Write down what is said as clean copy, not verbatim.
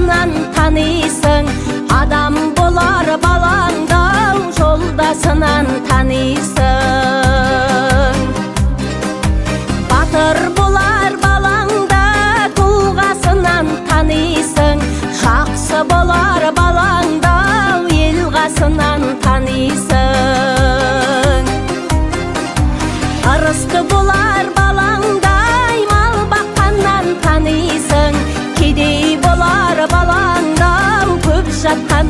жолдасынан танисың, адам болар балаңдау жолдасынан танисың. Батыр болар балаңда тұлғасынан танисың, жақсы болар балаңдау елғасынан танисың. Ырысты болар балаңдай мал баққаннан танисың, кедей болар балаңдау көп жатқан